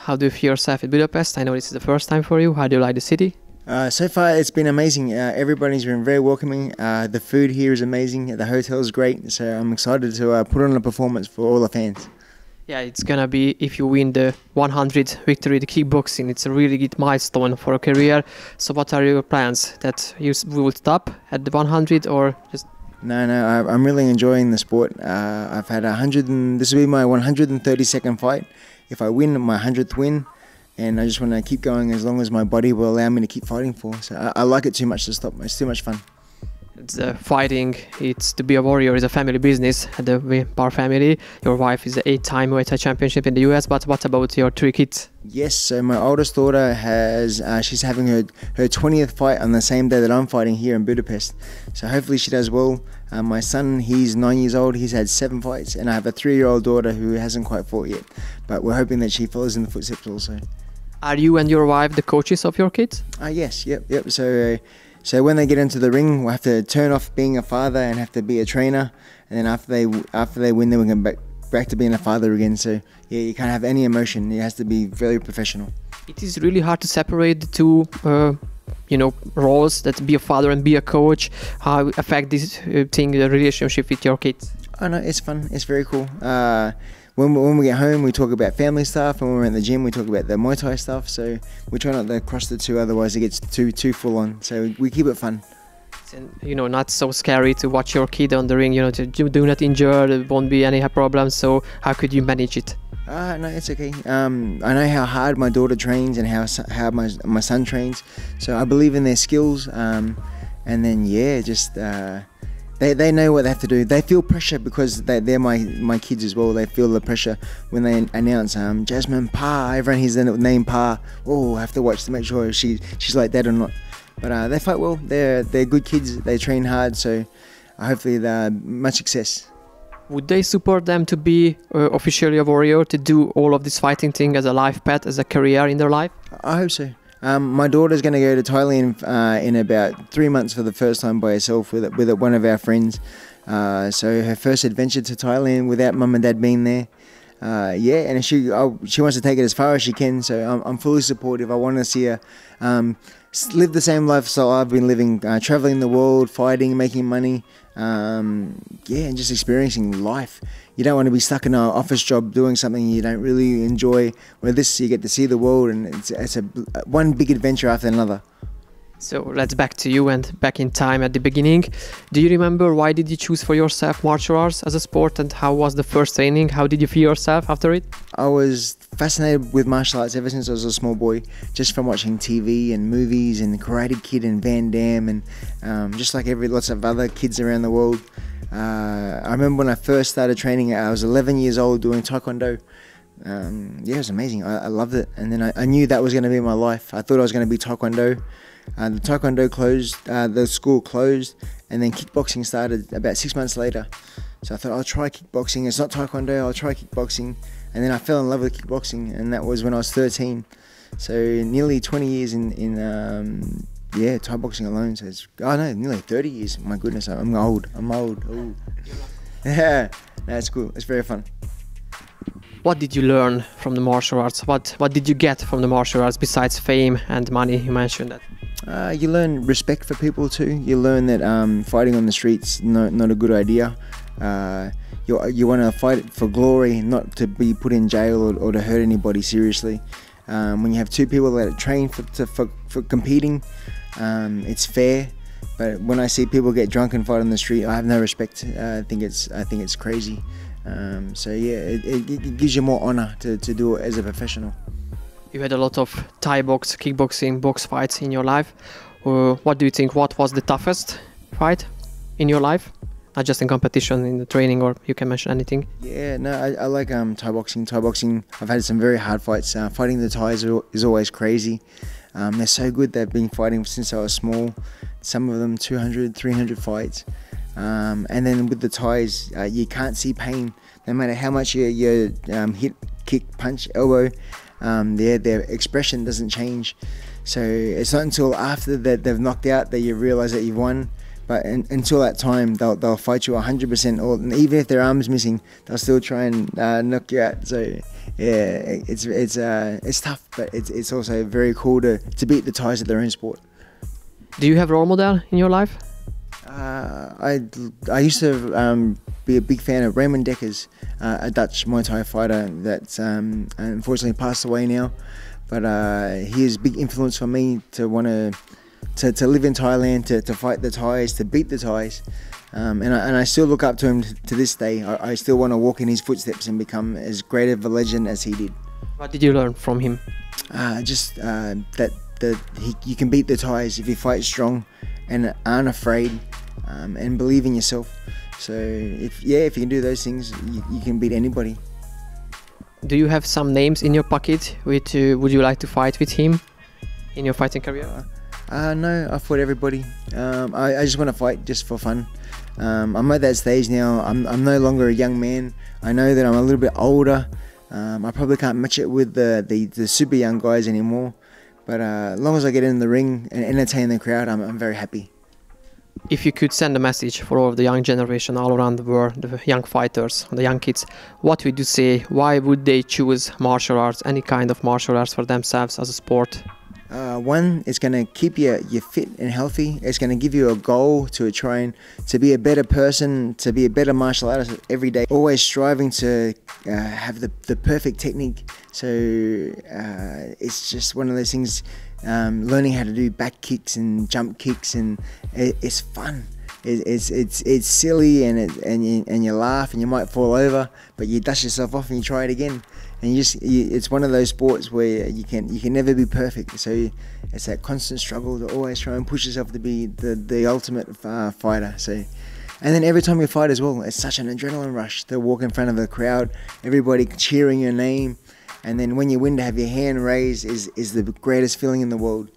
How do you feel yourself in Budapest? I know this is the first time for you. How do you like the city? So far it's been amazing. Everybody's been very welcoming. The food here is amazing. The hotel is great. So I'm excited to put on a performance for all the fans. Yeah, it's gonna be, if you win the 100 victory, the kickboxing, it's a really good milestone for a career. So what are your plans? That you will stop at the 100 or just... No, I'm really enjoying the sport. I've had this will be my 132nd fight. If I win, my 100th win. And I just want to keep going as long as my body will allow me to keep fighting for. So I like it too much to stop. It's too much fun. It's fighting, it's to be a warrior, is a family business at the Parr family. Your wife is the 8-time Muay Thai championship in the US, but what about your 3 kids? Yes, so my oldest daughter she's having her 20th fight on the same day that I'm fighting here in Budapest. So hopefully she does well. My son, he's 9 years old, he's had 7 fights, and I have a 3-year-old daughter who hasn't quite fought yet. But we're hoping that she follows in the footsteps also. Are you and your wife the coaches of your kids? Yes, yep. So when they get into the ring, we'll have to turn off being a father and have to be a trainer. And then after they win, then we can back to being a father again. So yeah, you can't have any emotion. It has to be very professional. It is really hard to separate the two, roles, that be a father and be a coach. How affect this thing, the relationship with your kids? Oh no, it's fun. It's very cool. When we get home, we talk about family stuff, and when we're in the gym, we talk about the Muay Thai stuff. So we try not to cross the two, otherwise it gets too full on. So we keep it fun. And, not so scary to watch your kid on the ring. To do not injure, there won't be any problems. So how could you manage it? No, it's okay. I know how hard my daughter trains and how my son trains. So I believe in their skills. And then They know what they have to do. They feel pressure because they're my kids as well. They feel the pressure when they announce Jasmine Parr. Everyone hears the name Parr. Oh, I have to watch to make sure she's like that or not. But they fight well. They're good kids. They train hard. So hopefully they're much success. Would they support them to be officially a warrior, to do all of this fighting thing as a life path, as a career in their life? I hope so. My daughter's going to go to Thailand in about 3 months for the first time by herself with one of our friends. So her first adventure to Thailand without mum and dad being there. And she wants to take it as far as she can. So I'm fully supportive. I want to see her live the same lifestyle I've been living, traveling the world, fighting, making money, and just experiencing life. You don't want to be stuck in an office job doing something you don't really enjoy. With this, you get to see the world, and it's one big adventure after another. So let's back to you and back in time at the beginning. Do you remember why did you choose for yourself martial arts as a sport, and how was the first training? How did you feel yourself after it? I was fascinated with martial arts ever since I was a small boy, just from watching TV and movies and Karate Kid and Van Damme and just like lots of other kids around the world. I remember when I first started training, I was 11 years old doing Taekwondo. It was amazing. I loved it, and then I knew that was going to be my life. I thought I was going to be Taekwondo. The Taekwondo closed, the school closed, and then kickboxing started about 6 months later. So I thought I'll try kickboxing. It's not Taekwondo, I'll try kickboxing. And then I fell in love with kickboxing, and that was when I was 13. So nearly 20 years in Thai boxing alone. So it's nearly 30 years. My goodness, I'm old. Ooh. Yeah, that's cool. It's very fun. What did you learn from the martial arts? What did you get from the martial arts besides fame and money? You mentioned that. You learn respect for people too. You learn that fighting on the streets not a good idea. You want to fight for glory, not to be put in jail or to hurt anybody seriously. When you have two people that train for competing, it's fair. But when I see people get drunk and fight on the street, I have no respect. I think it's crazy. It gives you more honor to do it as a professional. You had a lot of Thai box, kickboxing, box fights in your life. What do you think? What was the toughest fight in your life? Not just in competition, in the training, or you can mention anything. Yeah, no, I like Thai boxing. Thai boxing, I've had some very hard fights. Fighting the Thais is always crazy. They're so good. They've been fighting since I was small. Some of them 200, 300 fights. And then with the Thais, you can't see pain. No matter how much you hit, kick, punch, elbow, their expression doesn't change. So it's not until after that they've knocked out that you realise that you've won. But until that time, they'll fight you 100%. Or even if their arm's missing, they'll still try and knock you out. So yeah, it's tough, but it's also very cool to beat the ties of their own sport. Do you have a role model in your life? I used to be a big fan of Raymond Decker's, a Dutch Muay Thai fighter that's unfortunately passed away now. But he is a big influence for me to want to live in Thailand, to fight the Thais, to beat the Thais. And I still look up to him to this day. I still want to walk in his footsteps and become as great of a legend as he did. What did you learn from him? That you can beat the Thais if you fight strong and aren't afraid and believe in yourself. So if you can do those things, you can beat anybody. Do you have some names in your pocket which would you like to fight with him in your fighting career? No, I fought everybody. I just want to fight just for fun. I'm at that stage now. I'm no longer a young man. I know that I'm a little bit older. I probably can't match it with the super young guys anymore. But as long as I get in the ring and entertain the crowd, I'm very happy. If you could send a message for all of the young generation all around the world, the young fighters, the young kids, what would you say? Why would they choose martial arts, any kind of martial arts for themselves as a sport? One, it's going to keep you fit and healthy. It's going to give you a goal to try and to be a better person, to be a better martial artist every day. Always striving to have the perfect technique. So it's just one of those things, learning how to do back kicks and jump kicks, and it's fun. It's silly and you laugh and you might fall over, but you dust yourself off and you try it again. And it's one of those sports where you can never be perfect. So it's that constant struggle to always try and push yourself to be the ultimate fighter. So, and then every time you fight as well, it's such an adrenaline rush to walk in front of a crowd, everybody cheering your name, and then when you win, to have your hand raised is the greatest feeling in the world.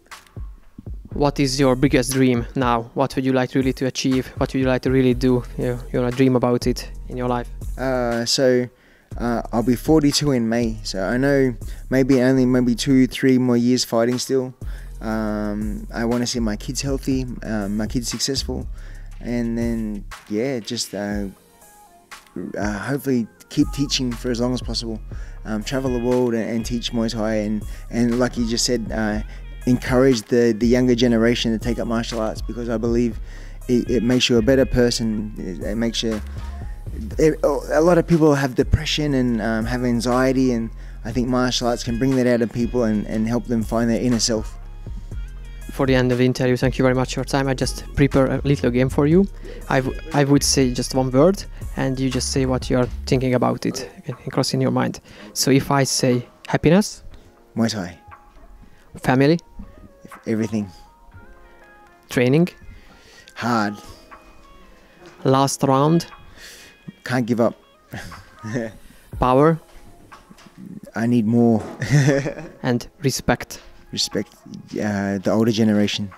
What is your biggest dream now? What would you like really to achieve? What would you like to really do? You want to dream about it in your life? I'll be 42 in May, so I know maybe 2-3 more years fighting still. I want to see my kids healthy, my kids successful, and then just hopefully keep teaching for as long as possible. Travel the world and teach Muay Thai, and like you just said, encourage the younger generation to take up martial arts, because I believe it makes you a better person. It makes you. A lot of people have depression and have anxiety, and I think martial arts can bring that out of people and help them find their inner self. For the end of the interview, thank you very much for your time. I just prepare a little game for you. I would say just one word, and you just say what you are thinking about it and cross in your mind. So if I say happiness, Muay Thai. Family, Everything. Training, Hard. Last round, Can't give up. Power, I need more. and respect. Respect the older generation.